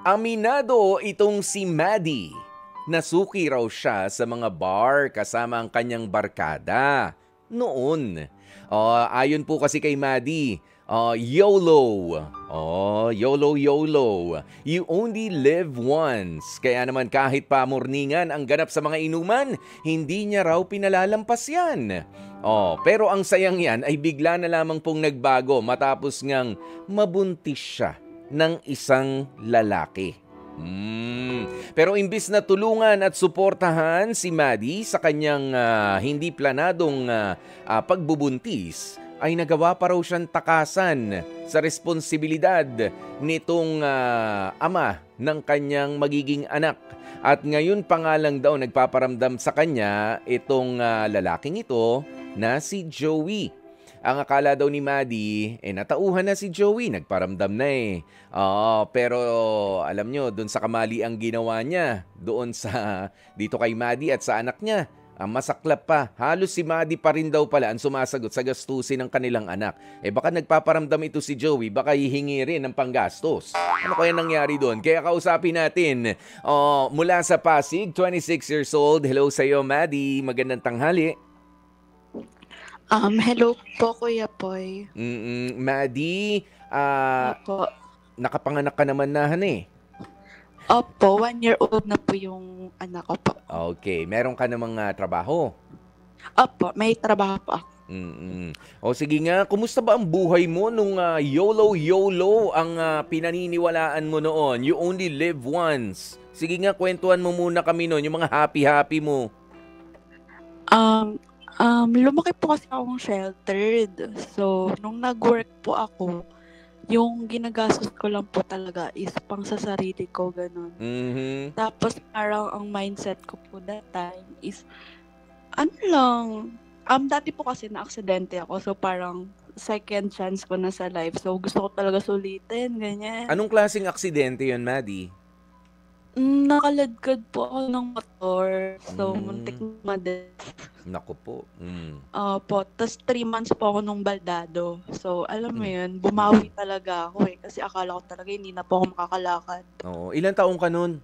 Aminado itong si Maddie. Nasuki raw siya sa mga bar kasama ang kanyang barkada. Noon. Ayon po kasi kay Maddie, YOLO. YOLO, YOLO. You only live once. Kaya naman kahit pamorningan ang ganap sa mga inuman, hindi niya raw pinalalampas yan. Pero ang sayang yan ay bigla na lamang pong nagbago matapos ngang mabuntis siya ng isang lalaki. Pero imbis na tulungan at suportahan si Maddie sa kanyang hindi planadong pagbubuntis, ay nagawa pa raw siyang takasan sa responsibilidad nitong ama ng kanyang magiging anak. At ngayon pa nga lang daw nagpaparamdam sa kanya itong lalaking ito na si Joey. Ang akala daw ni Maddie, natauhan na si Joey, nagparamdam na pero alam nyo, doon sa kamali ang ginawa niya, dito kay Maddie at sa anak niya, ang masaklap pa, halos si Maddie pa rin daw pala ang sumasagot sa gastusin ng kanilang anak. Baka nagpaparamdam ito si Joey, baka hihingi rin ng panggastos. Ano kaya nangyari doon? Kaya kausapin natin, mula sa Pasig, 26 years old. Hello sa iyo, Maddie. Magandang tanghali. Hello po, Kuya Poy. Maddie, Opo. nakapanganak ka naman na, Opo, 1-year-old na po yung anak ko po. Okay, meron ka namang trabaho? Opo, may trabaho po ako. Sige nga, kumusta ba ang buhay mo nung YOLO ang pinaniniwalaan mo noon? You only live once. Sige nga, kwentuhan mo muna kami noon, yung mga happy-happy mo. Lumaki po kasi akong sheltered. So, nung nag-work po ako, yung ginagastos ko lang po talaga is pang sa sarili ko, ganun. Tapos parang ang mindset ko po that time is, dati po kasi na-aksidente ako. So, parang second chance ko na sa life. So, gusto ko talaga sulitin, ganyan. Anong klaseng aksidente yun, Maddie? Nakaladkad po ako ng motor. So, muntik na ma-death. Naku po. Opo. Tapos 3 months po ako nung baldado. So, alam mo yun, bumawi talaga ako kasi akala ko talaga hindi na po ako makakalakad. Oo. Ilan taong ka nun?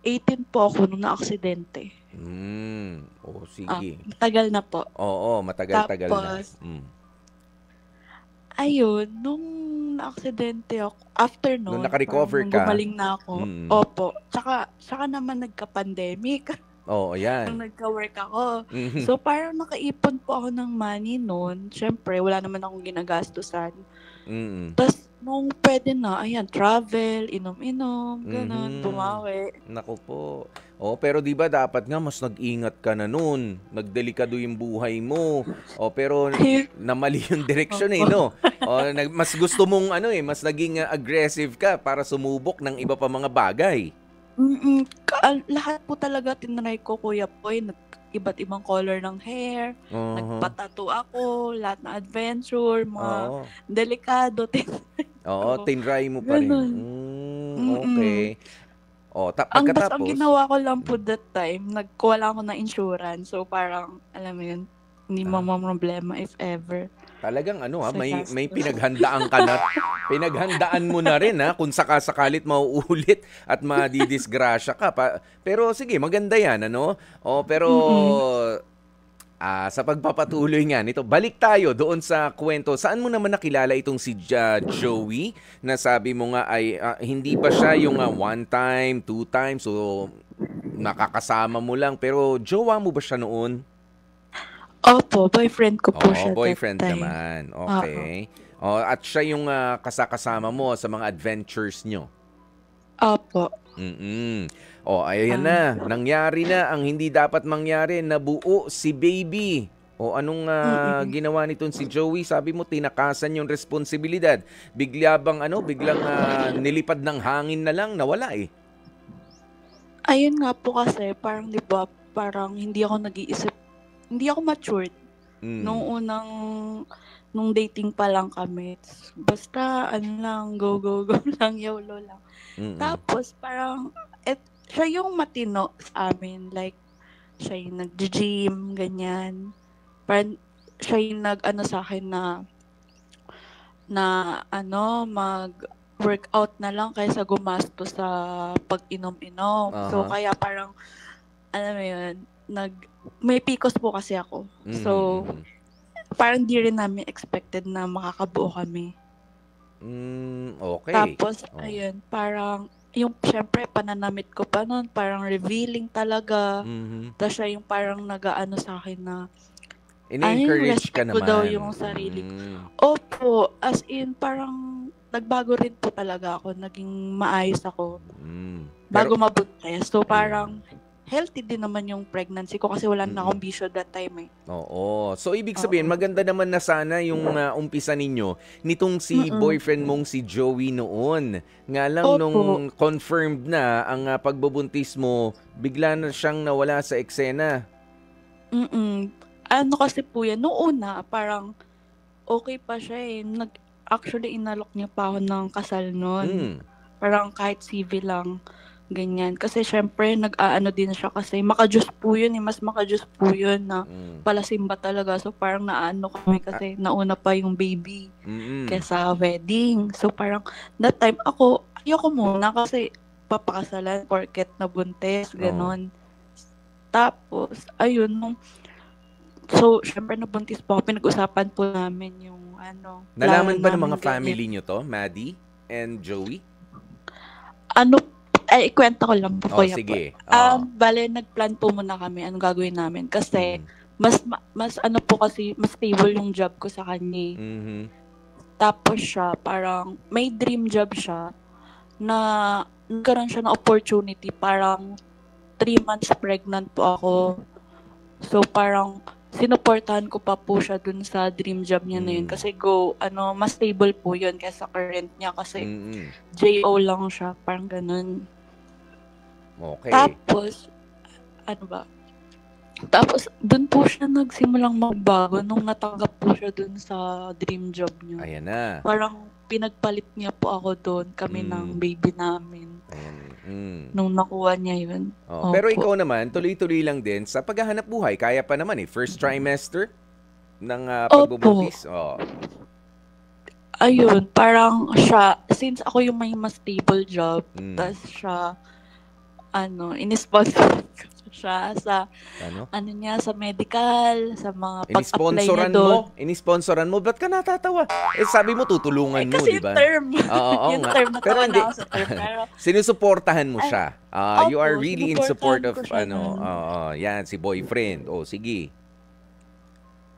18 po ako nung na-aksidente. Sige. Matagal na po. Oo, matagal-tagal na. Ayun, nung na-aksidente ako, after nun, nung naka-recover ka, gumaling na ako. Opo. Tsaka naman nagka-pandemic. Oo, yan. Nung nagka-work ako. So, parang nakaipon po ako ng money noon. Siyempre, wala naman akong ginagastusan. Tapos, nung pwede na, ayan, travel, inom-inom, ganun, bumawi. Naku po. Pero di ba dapat nga mas nag-ingat ka na noon. Nagdelikado yung buhay mo. Pero namali yung direksyon no? Mas gusto mong mas naging aggressive ka para sumubok ng iba pa mga bagay. Lahat po talaga tinry ko, Kuya Poy. Iba't ibang color ng hair. Nagpatato ako. Lahat na adventure. Mga delikado. Tinry mo pa rin. Okay. Ang ginawa ko lang po that time, nagkuha ako ng insurance. So parang, alam mo yun, hindi problema if ever. Talagang may pinaghandaan ka na. Pinaghandaan mo na rin kung sakasakalit mauulit at madidisgrasya ka. Pero sige, maganda yan, pero sa pagpapatuloy nga nito, balik tayo doon sa kwento. Saan mo naman nakilala itong si Joey na sabi mo nga ay hindi ba siya yung 1 time, 2 times, so nakakasama mo lang, pero jowa mo ba siya noon? Opo, boyfriend ko po siya. Boyfriend naman. Okay. At siya yung kasama mo sa mga adventures nyo? Opo. Ayan na. Nangyari na ang hindi dapat mangyari. Nabuo si baby. Anong ginawa nitong si Joey? Sabi mo, tinakasan yung responsibilidad. Biglang nilipad ng hangin na lang, nawala Ayun nga po kasi, parang di ba, parang hindi ako nag-iisip, hindi ako matured. Nung dating pa lang kami. Basta, go lang, YOLO lang. Tapos, parang, siya yung matino sa amin. Like, siya yung nag-gym, ganyan. Parang, siya yung sa akin na workout na lang kaysa gumastos sa pag-inom-inom. So, Aha. kaya parang, alam mo yun, may PCOS po kasi ako. Mhm, So, mhm. parang di rin namin expected na makakabuo kami. Okay. Tapos, Oh. ayun, parang, yung syempre, pananamit ko pa nun, parang revealing talaga. Mhm. Tapos siya yung parang nag-aano sa akin na, yung Ine-encourage ka respect ko daw naman. yung sarili ko. Hmm. Opo, as in, parang nagbago rin po talaga ako. Naging maayos ako Pero bago mabuntis. So, ayun. parang healthy din naman yung pregnancy ko kasi wala na akong Mm. bisyo that time eh. Oo. So, ibig sabihin, Oo. maganda naman na sana yung umpisa ninyo nitong si Mm-mm. boyfriend mong si Joey noon. Nga lang Opo. nung confirmed na ang pagbubuntis mo, bigla na siyang nawala sa eksena. Mm. Ano kasi po yan, noong una, parang okay pa siya eh. Actually, inalok niya pa ako ng kasal nun. Mm. Parang kahit CV lang, ganyan. Kasi syempre, nag-aano din siya kasi makajus po yun eh. Mas makajus po yun na Mm. palasimba talaga. So parang naano kami kasi nauna pa yung baby Mm. kesa wedding. So parang that time ako, ayoko muna kasi papakasalan porket nabuntis, Oh. ganon. Tapos, ayun, so, syempre nabuntis po ako, pinag-usapan po namin yung plano Nalaman ba ng namin mga ganyan. family nyo to, Maddie and Joey? Ikwento ko lang po, Oh, kuya po. sige. Oo. Bale, nagplan po muna kami anong gagawin namin kasi Mm. mas ano po kasi, mas stable yung job ko sa kanya. Mhm. Tapos siya, parang may dream job siya na nagkaroon siya ng opportunity, parang 3 months pregnant po ako. So, parang sinuportahan ko pa po siya dun sa dream job niya na yun. Kasi mas stable po yun kaysa current niya kasi Mm. JO lang siya, parang ganun. Okay. Tapos, Tapos, dun po siya nagsimulang magbago nung natanggap po siya dun sa dream job niya. Ayan na. Parang pinagpalit niya po ako doon, kami ng baby namin. Ayan. Nung nakuha niya yun. Pero Opo. ikaw naman, tuloy-tuloy lang din sa paghahanap buhay. Kaya pa naman eh. First trimester ng Opo. pagbubuntis. Oh. Ayun, parang siya, since ako yung may mas stable job, tas siya, inisponsor ko siya sa, niya, sa medical, sa mga pag-apply niya doon. Inisponsoran mo? Ba't ka natatawa? Sabi mo tutulungan mo, Kasi di ba? term. Oo yung nga. term, Pero natawa hindi. na ako sa term. Pero, sinusuportahan mo siya. You are opo, really in support sinuportahan of, ko siya nun. yan, si boyfriend. Sige.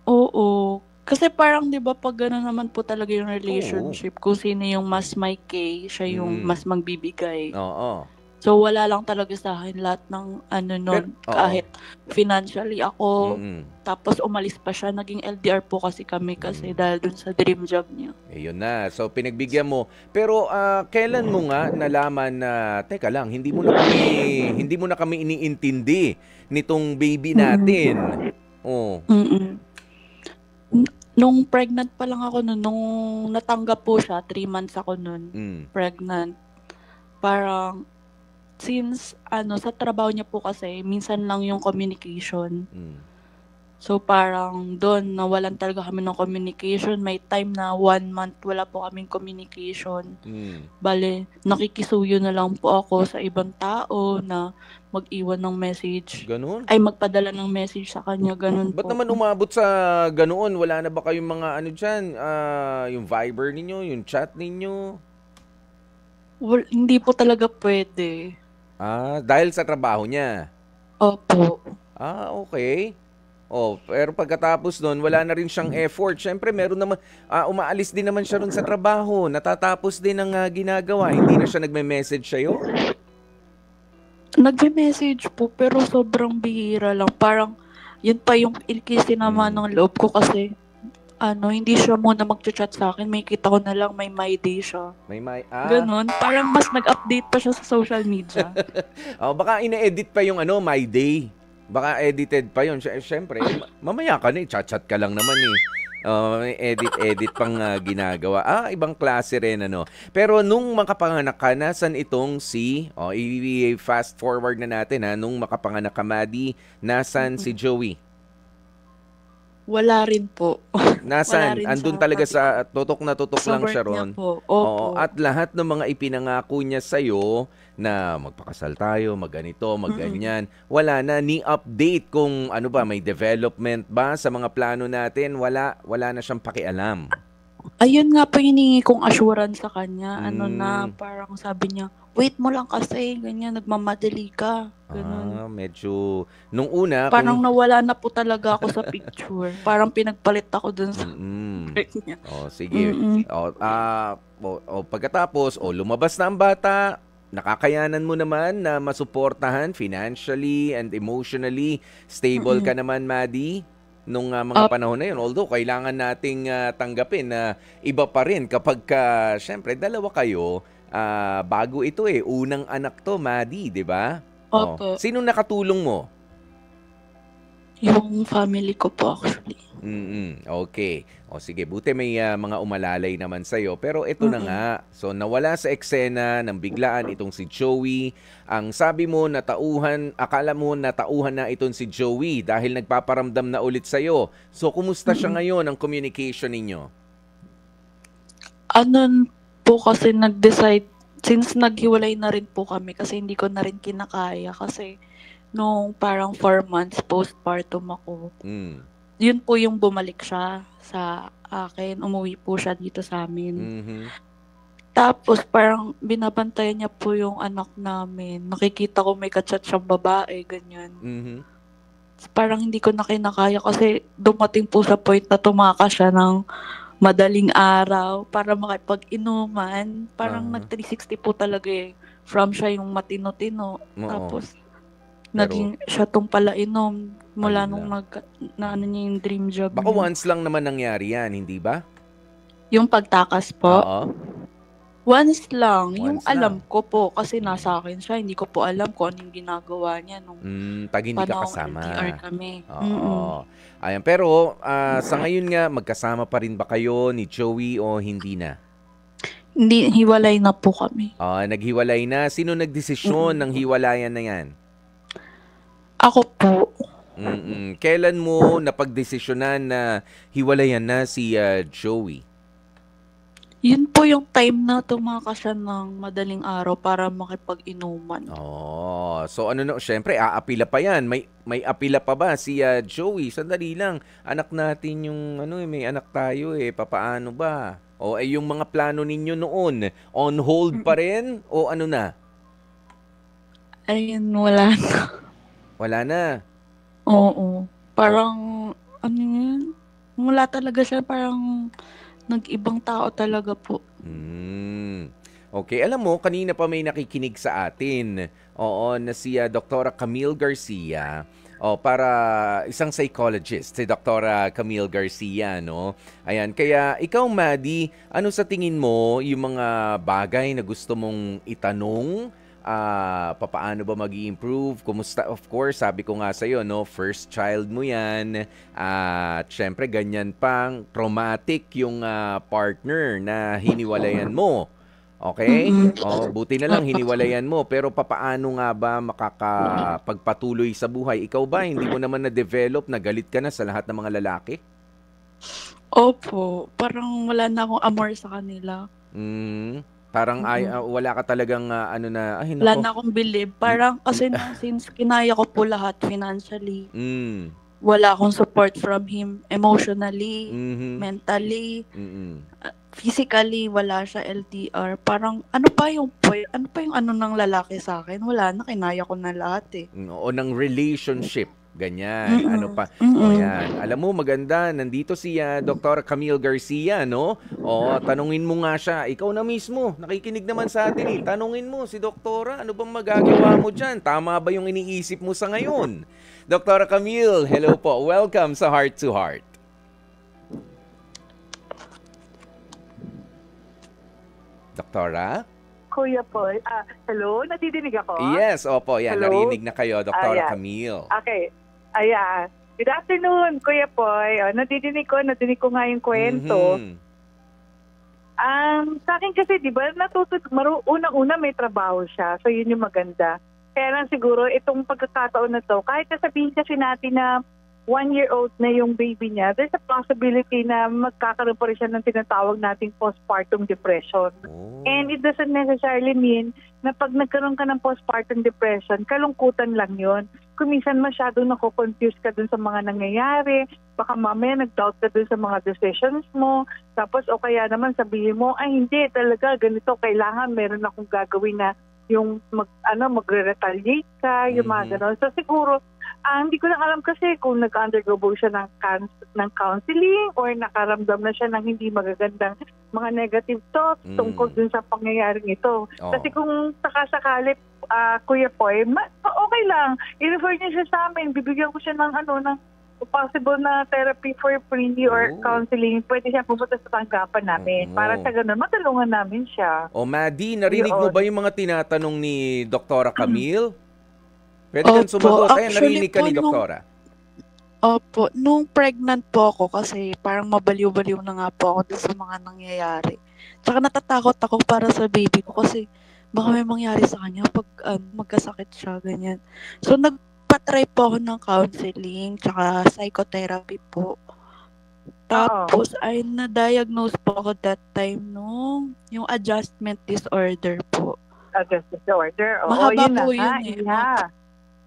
Oo. Kasi parang 'di ba pag gano'n naman po talaga yung relationship, kung sino yung mas may kay, siya yung mas magbibigay. Oo. So wala lang talaga sa akin lahat ng Pero, kahit financially ako, Mm-mm. tapos umalis pa siya, naging LDR po kasi kami kasi dahil dun sa dream job niya. Ayun na. So, pinagbigyan mo. Pero, kailan mo nga nalaman na, teka lang, hindi mo na kami iniintindi nitong baby natin. Oh. Nung pregnant pa lang ako nun, nung natanggap po siya, 3 months ako nun, pregnant. Parang, since, sa trabaho niya po kasi, minsan lang yung communication. So, parang doon, nawalan talaga kami ng communication. May time na 1 month, wala po kaming communication. Bale, nakikisuyo na lang po ako sa ibang tao na mag-iwan ng message. Ganun? Ay, magpadala ng message sa kanya, ganun Ba't po. naman umabot sa ganoon? Wala na ba kayong mga dyan? Yung Viber ninyo, yung chat ninyo? Hindi po talaga pwede. Dahil sa trabaho niya? Opo. Okay. Pero pagkatapos nun, wala na rin siyang effort. Siyempre, meron naman, umaalis din naman siya rin sa trabaho. Natatapos din ang ginagawa. Hindi na siya nagme-message sa'yo? Nagme-message po, pero sobrang bihira lang. Parang, yun pa yung ilkisin naman ng loob ko kasi, hindi siya muna mag-chat sa akin. May kita ko na lang, may my day siya. Ganon. Parang mas nag-update pa siya sa social media. Baka ina-edit pa yung my day. Baka edited pa yun. Siyempre, mamaya ka na chat-chat ka lang naman may edit pang ginagawa. Ibang klase rin Pero nung makapanganak ka, nasan itong i-fast forward na natin nung makapanganak ka, Maddie, nasan si Joey? Wala rin po. Wala Nasaan? rin Andun sa talaga tabi ko. sa tutok na tutok Sa lang work siya niya ron. po. Oo, Opo. at lahat ng mga ipinangako niya sa'yo na magpakasal tayo, magganito, Mm. magganyan, wala na ni update kung ano ba, may development ba sa mga plano natin? Wala na siyang pakialam. Ayun nga po hiningi kong assurance sa kanya. Ano na, Hmm. parang sabi niya, wait mo lang kasi, ganyan, nagmamadali ka. Ganun. Medyo nung una Parang kung nawala na po talaga ako sa picture. Parang pinagpalit ako dun sa mm. work niya. Oh, sige. Mm. Pagkatapos, lumabas na ang bata, nakakayanan mo naman na masuportahan financially and emotionally. Stable Mm. ka naman, Maddie, nung mga Opo. panahon na yun. Although, kailangan nating tanggapin na iba pa rin kapag syempre, dalawa kayo, bago ito unang anak to, Maddie, di ba? Oh, Opo. sinong nakatulong mo? Yung family ko po actually. Okay. O sige, buti may mga umalalay naman sa'yo. Pero ito na Mm. nga. So, nawala sa eksena ng biglaan itong si Joey. Ang sabi mo, akala mo natauhan na itong si Joey dahil nagpaparamdam na ulit sa'yo. So, kumusta siya Mm. ngayon, ang communication ninyo? Ano po kasi nag-decide, since naghiwalay na rin po kami kasi hindi ko na rin kinakaya kasi nung parang 4 months postpartum ako, Mm. yun po yung bumalik siya sa akin. Umuwi po siya dito sa amin. Mhm. Tapos parang binabantayan niya po yung anak namin. Nakikita ko may ka-chat siyang babae, ganyan. Mhm. Parang hindi ko na kinakaya kasi dumating po sa point na tumakas siya ng madaling araw para makipag-inuman. Parang Aha. nag-360 po talaga eh. From siya yung matino-tino. Oo. Tapos Pero, naging siya tong palainom mula ayun nung lang. na ano niya yung dream job Baka niya. once lang naman nangyari yan, hindi ba? Yung pagtakas po, Oo. once lang. Yung Once alam lang. ko po kasi Mm. nasa akin siya. Hindi ko po alam kung anong ginagawa niya nung Tag hindi ka panahong kasama. LDR kami. Mm. Oo. Ayan, pero sa ngayon nga, magkasama pa rin ba kayo ni Joey o hindi na? Hindi, hiwalay na po kami. Naghiwalay na. Sino nagdesisyon ng Mm. hiwalayan na yan? Ako po. Kailan mo napagdesisyonan na hiwalayan na si Joey? Yun po yung time na tumakas siya ng madaling araw para makipag-inuman. So ano na, syempre aapila pa yan. May apila pa ba si Joey? Sandali lang. Anak natin yung may anak tayo papaano ba? O yung mga plano ninyo noon, on hold pa rin o ano na? Ayun, wala na. Wala na. Oo. O, Parang, ano yun? Wala talaga siya, parang nag-ibang tao talaga po. Okay, alam mo, kanina pa may nakikinig sa atin. Oo, na si Dr. Camille Garcia. Para isang psychologist, si Dr. Camille Garcia, no? Ayan, kaya ikaw, Maddie, ano sa tingin mo yung mga bagay na gusto mong itanong? Papaano ba mag-i-improve? Kumusta? Of course, sabi ko nga sa'yo, no? First child mo yan. At syempre, ganyan pang traumatic yung partner na hiniwalayan mo. Okay? Buti na lang hiniwalayan mo. Pero papaano nga ba makakapagpatuloy sa buhay? Ikaw ba, hindi mo naman na-develop na galit ka na sa lahat ng mga lalaki? Opo. Parang wala na akong amor sa kanila. Parang wala ka talagang ay Wala nako. na akong believe. Parang kasi since kinaya ko po lahat financially, wala akong support from him emotionally, mentally, physically, wala siya LDR. Parang ano pa yung ano ng lalaki sa akin? Wala na, kinaya ko na lahat eh. O ng relationship. Ganyan. Ano pa? Yan. Alam mo, maganda. Nandito si Dr. Camille Garcia, no? Tanungin mo nga siya. Ikaw na mismo. Nakikinig naman sa atin eh. Tanungin mo si Doktora. Ano bang magagawa mo dyan? Tama ba yung iniisip mo sa ngayon? Dr. Camille, hello po. Welcome sa Heart to Heart. Doktora? Kuya Paul, hello? Nadidinig ako? Yes, opo. Yan, Hello? narinig na kayo, Dr. Ayan. Camille. Okay. Ayan. Good afternoon, Kuya Poy. Nadidinig ko nga yung kwento. Sa akin kasi, di ba, unang-una may trabaho siya. So, yun yung maganda. Kaya lang siguro, itong pagkakataon na to, kahit sabihin kasi natin na 1-year-old na yung baby niya, there's a possibility na magkakaroon pa rin siya ng tinatawag nating postpartum depression. And it doesn't necessarily mean na pag nagkaroon ka ng postpartum depression, kalungkutan lang yon. Kung minsan masyadong nako-confuse ka dun sa mga nangyayari, baka mamaya nag-doubt ka dun sa mga decisions mo, tapos o kaya naman sabihin mo, ay hindi talaga, ganito, kailangan meron akong gagawin na yung magre-retaliate ka, yung mga gano'n. So siguro, hindi ko lang alam kasi kung nag-undergo siya ng counseling or nakaramdam na siya ng hindi magagandang mga negative thoughts tungkol dun sa pangyayaring ito. Kasi kung sakasakali, Kuya Poy, okay lang. I-refer niya siya sa amin. Bibigyan ko siya ng possible na therapy for free or counseling. Pwede siya pumunta sa tanggapan namin. Para sa ganun, matulungan namin siya. Maddie, narinig mo ba yung mga tinatanong ni Doktora Camille? Pwede kang sumagot. Ayan, narinig ka ni Doktora. Opo, nung pregnant po ako kasi parang mabaliw-baliw na nga po ako sa mga nangyayari. Tsaka natatakot ako para sa baby ko kasi baka may mangyari sa kanya pag magkasakit siya, ganyan. So nagpa-try po ako ng counseling tsaka psychotherapy po. Tapos ay na-diagnose po ako that time nung yung adjustment disorder po. Adjustment disorder? Mahaba po yun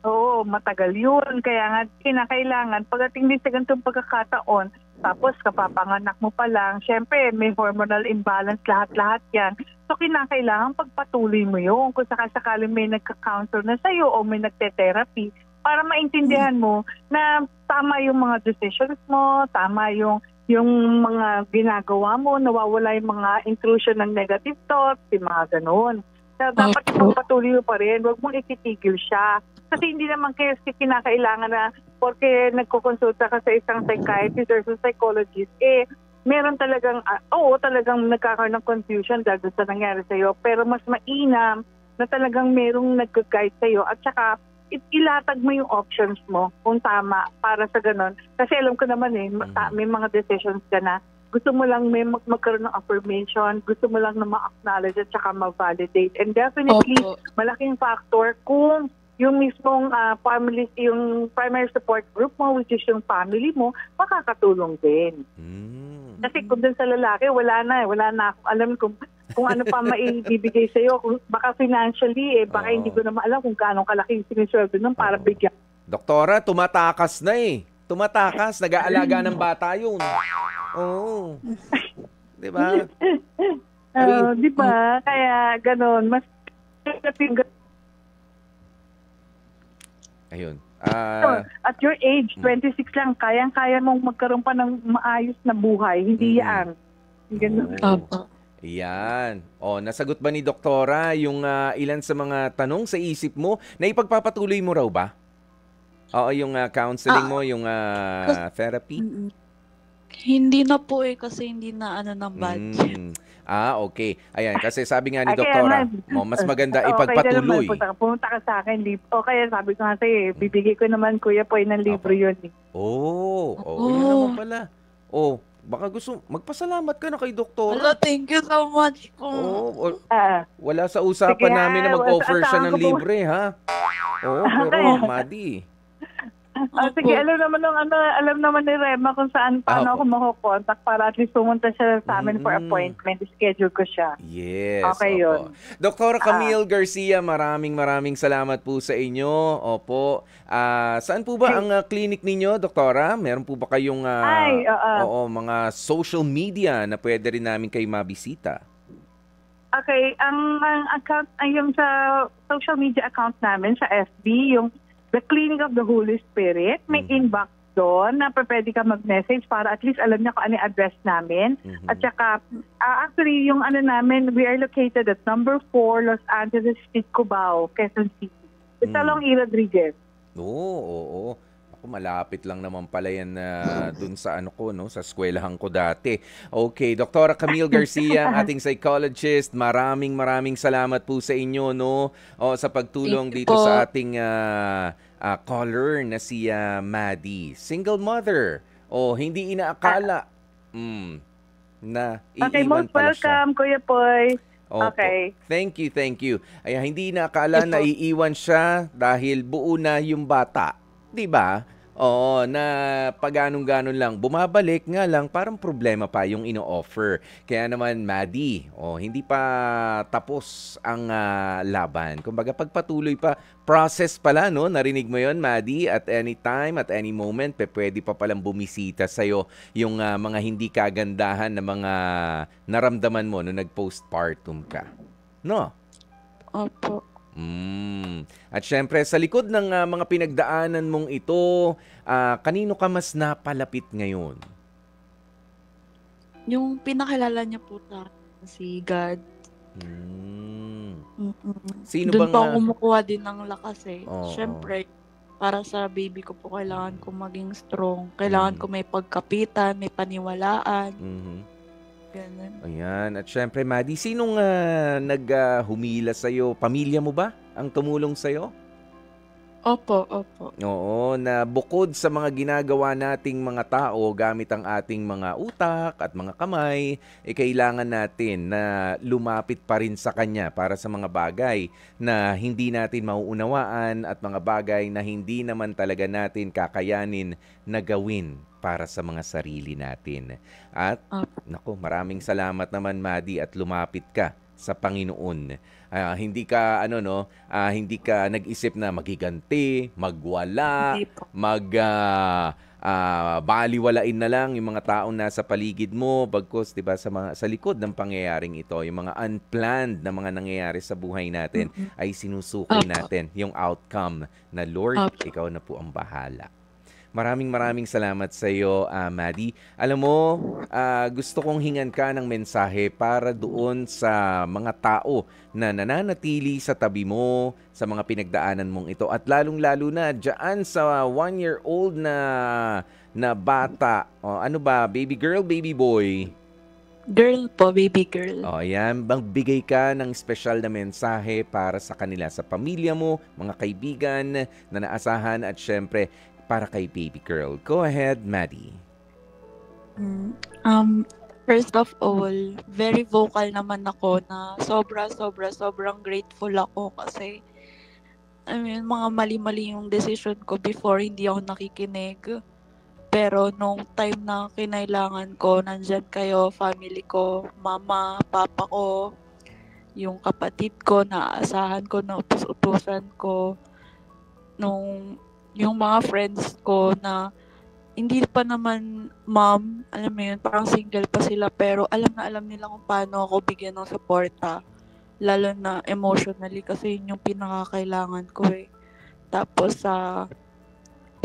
Oo, matagal yun. Kaya nga, kinakailangan, pagdating din sa ganitong pagkakataon, tapos kapapanganak mo pa lang, syempre, may hormonal imbalance, lahat-lahat yan. So, kinakailangan pagpatuloy mo yun. Kung sakasakaling may nagka-counsel na sa'yo o may nagte-therapy, para maintindihan mo na tama yung mga decisions mo, tama yung mga ginagawa mo, nawawala yung mga intrusion ng negative thoughts, yung mga ganun. So, dapat ipagpatuloy mo pa rin, huwag mong ikitigil siya. Kasi hindi naman kasi kinakailangan na porque nagkukonsulta ka sa isang psychiatrist or sa psychologist, meron talagang, talagang nagkakaroon ng confusion dahil sa nangyari sa'yo. Pero mas mainam na talagang merong nag-guide sa'yo at saka ilatag mo yung options mo kung tama para sa ganon. Kasi alam ko naman may mga decisions ka na gusto mo lang may magkaroon ng affirmation, gusto mo lang na ma-acknowledge at saka ma-validate. And definitely, malaking factor kung yung mismong family, yung primary support group mo, which is yung family mo, makakatulong din. Kasi kung dun sa lalaki, wala na ako alam kung ano pa maibibigay sa'yo. Baka financially, baka hindi ko naman alam kung gaano kalaki yung sinisweldo nun para bigyan. Doktora, tumatakas na Tumatakas, nag-aalaga ng bata yun. Oo. Diba? Diba? Kaya ganon, mas ayun. At your age, 26 lang, kayang-kaya mong magkaroon pa ng maayos na buhay. Hindi yan. Ganun. Yan. Nasagot ba ni Doktora yung ilan sa mga tanong sa isip mo na ipagpapatuloy mo raw ba? Yung counseling mo, yung therapy? Hindi na po kasi hindi na ng budget. Okay. Ayan, kasi sabi nga ni Doktora, mas maganda ipagpatuloy. Pumunta ka sa akin, kaya sabi ko nga sa'yo, bibigay ko naman, Kuya Poy, ng libro yun. Yun naman pala. Baka gusto, magpasalamat ka na kay Doktora. Thank you so much po. Wala sa usapan namin na mag-offer siya ng libre, ha? Pero, Maddie. Sige, alam naman ni Rema kung paano ako mako-contact para at least pumunta siya sa amin for appointment. Schedule ko siya. Yes. Okay, yun. Doktora Camille Garcia, maraming salamat po sa inyo. Opo. Saan po ba ang clinic ninyo, Doktora? Meron po ba kayong mga social media na pwede rin namin kayo mabisita? Okay, ang account ay yung sa social media account namin sa FB, yung The Clinic of the Holy Spirit. May inbox doon na pwede ka mag-message para at least alam niya kung ano yung address namin. At saka, actually, yung namin, we are located at number 4 Los Angeles Street, Cubao, Quezon City. It's along E. Rodriguez. Oo. Malapit lang naman pala yan dun sa sa eskwelahan ko dati. Okay, Doktora Camille Garcia, ating psychologist, maraming salamat po sa inyo sa pagtulong dito sa ating caller na si Maddie. Single mother. Hindi inaakala na iiwan most pala siya. welcome, Kuya Poy. Okay. Thank you. Ay, hindi inaakala na iiwan siya dahil buo na yung bata. 'Di ba? Oo, na pag-ganon-ganon lang, bumabalik nga lang, parang problema pa yung ino-offer. Kaya naman, Maddie, hindi pa tapos ang laban. Kumbaga, pagpatuloy pa, process pala, no? Narinig mo yon, Maddie? At any time, at any moment, pwede pa palang bumisita sa'yo yung mga hindi kagandahan na mga naramdaman mo nung nag-postpartum ka. No? Opo. At syempre, sa likod ng mga pinagdaanan mong ito, kanino ka mas napalapit ngayon? Yung pinakilala niya po sa akin, si God. Sino Doon bang... po ako kumukuha din ng lakas eh. Oo. Siyempre, para sa baby ko po, kailangan ko maging strong. Kailangan ko may pagkapitan, may paniwalaan. Ganun. Ayan. At syempre, Maddie, sinong humila sa'yo? Pamilya mo ba ang tumulong sa'yo? Opo. Oo, na bukod sa mga ginagawa nating mga tao gamit ang ating mga utak at mga kamay, kailangan natin na lumapit pa rin sa Kanya para sa mga bagay na hindi natin mauunawaan at mga bagay na hindi naman talaga natin kakayanin na gawin para sa mga sarili natin. At, naku, maraming salamat naman, Maddie, at lumapit ka sa Panginoon. Hindi ka hindi ka nag-isip na magiganti, magwala, baliwalain na lang yung mga taong nasa paligid mo, bagkus 'di ba sa likod ng pangyayaring ito, yung mga unplanned na mga nangyayari sa buhay natin ay sinusuki natin yung outcome na Lord, ikaw na po ang bahala. Maraming salamat sa iyo, Maddie. Alam mo, gusto kong hingan ka ng mensahe para doon sa mga tao na nananatili sa tabi mo sa mga pinagdaanan mong ito at lalong-lalo na dyan sa 1-year-old na bata. Ano ba? Baby girl, baby boy? Girl po, baby girl. Ayan. Magbigay ka ng espesyal na mensahe para sa kanila, sa pamilya mo, mga kaibigan na naasahan at syempre, para kay baby girl. Go ahead, Maddie. First of all, very vocal naman ako na sobrang grateful ako kasi mga mali-mali yung decision ko before, hindi ako nakikinig. Pero nung time na kinailangan ko, nandyan kayo, family ko, mama, papa ko, yung kapatid ko, naaasahan ko, na utos-utusan ko, yung mga friends ko na hindi pa naman mom, alam mo yun, parang single pa sila pero alam nila kung paano ako bigyan ng suporta. Lalo na emotionally kasi yun yung pinakakailangan ko eh. Tapos sa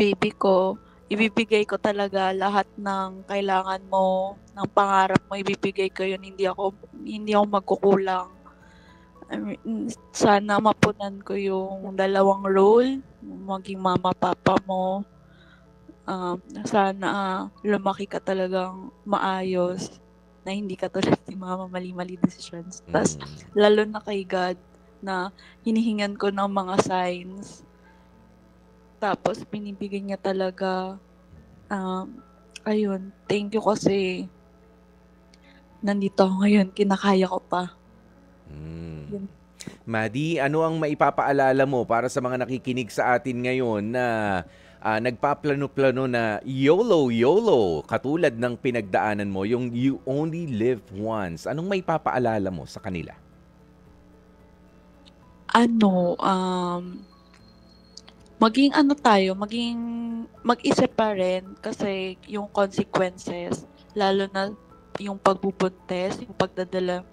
baby ko, ibibigay ko talaga lahat ng kailangan mo, ng pangarap mo, ibibigay ko yun. Hindi ako magkukulang. Sana mapunan ko yung dalawang role, maging mama, papa mo. Sana lumaki ka talagang maayos, na hindi ka tulad ni mama, mali-mali decisions. Tapos, lalo na kay God, na hinihingan ko ng mga signs. Tapos, binibigay niya talaga. Ayun, thank you kasi nandito ako ngayon, kinakaya ko pa. Maddie, ano ang maipapaalala mo para sa mga nakikinig sa atin ngayon na nagpaplano-plano na YOLO, katulad ng pinagdaanan mo, yung you only live once? Anong maipapaalala mo sa kanila? Mag-isip pa rin kasi yung consequences, lalo na yung pagbubuntis, yung pagdadala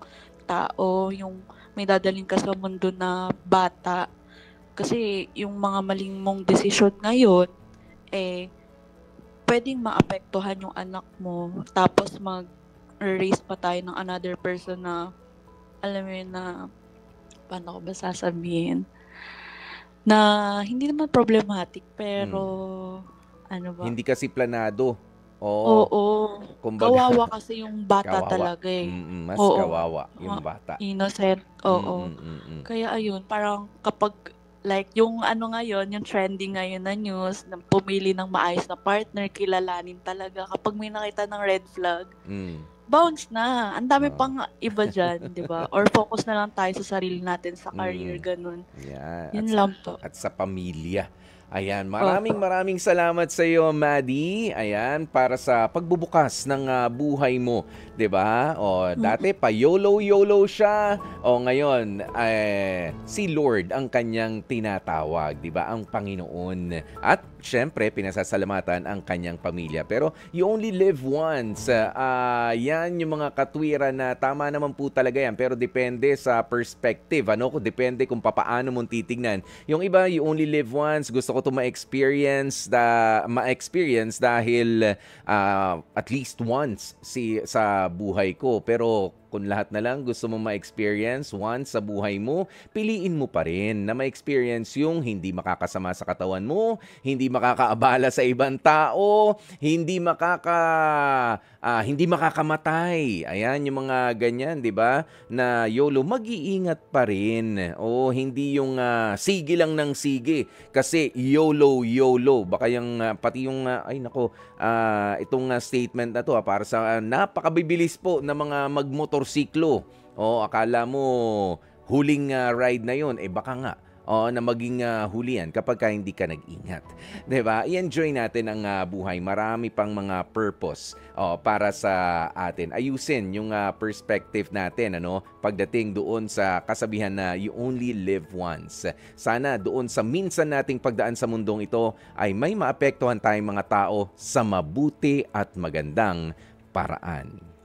tao, yung may dadalhin ka sa mundo na bata. Kasi yung mga maling mong desisyon ngayon, pwedeng maapektuhan yung anak mo. Tapos mag-raise pa tayo ng another person na, alam mo yun na, paano ko ba sasabihin? Na hindi naman problematic, pero, ano ba? Hindi kasi planado. Oo. Kumbaga, kawawa kasi yung bata kawawa. talaga eh. Mas kawawa yung bata. Innocent, oo. Kaya ayun, parang kapag like yung ngayon, yung trending ngayon na news, na pumili ng maayos na partner, kilalanin talaga. Kapag may nakita ng red flag, bounce na. Ang dami pang iba dyan, di ba? Or focus na lang tayo sa sarili natin, sa career, ganun. Yeah. Yun lang po. At sa pamilya. Ayan, Opo. maraming salamat sa iyo, Maddie. Ayan, para sa pagbubukas ng buhay mo, 'di ba? O Mm. dati pa YOLO siya. O ngayon, si Lord ang kanyang tinatawag, 'di ba? Ang Panginoon. At syempre, pinasasalamatan ang kanyang pamilya. Pero you only live once. Yan yung mga katwiran na tama naman po talaga yan. Pero depende sa perspective. Ano? Depende kung papaano mong titignan. Yung iba, you only live once. Gusto ko to ma-experience dahil at least once sa buhay ko. Pero kung lahat na lang gusto mo ma-experience once sa buhay mo, piliin mo pa rin na ma-experience yung hindi makakasama sa katawan mo, hindi makakaabala sa ibang tao, hindi makakamatay. Ayan yung mga ganyan, 'di ba? Na YOLO, mag-iingat pa rin. O hindi yung sige lang ng sige kasi YOLO. Baka yung pati yung ay nako, itong statement na to para sa napakabibilis po na mga magmotorsiklo. O akala mo huling ride na yon, baka nga na maging huli yan kapag hindi ka nag-ingat. 'Di ba? I-enjoy natin ang buhay. Marami pang mga purpose para sa atin. Ayusin yung perspective natin pagdating doon sa kasabihan na you only live once. Sana doon sa minsan nating pagdaan sa mundong ito ay may maapektuhan tayong mga tao sa mabuti at magandang paraan.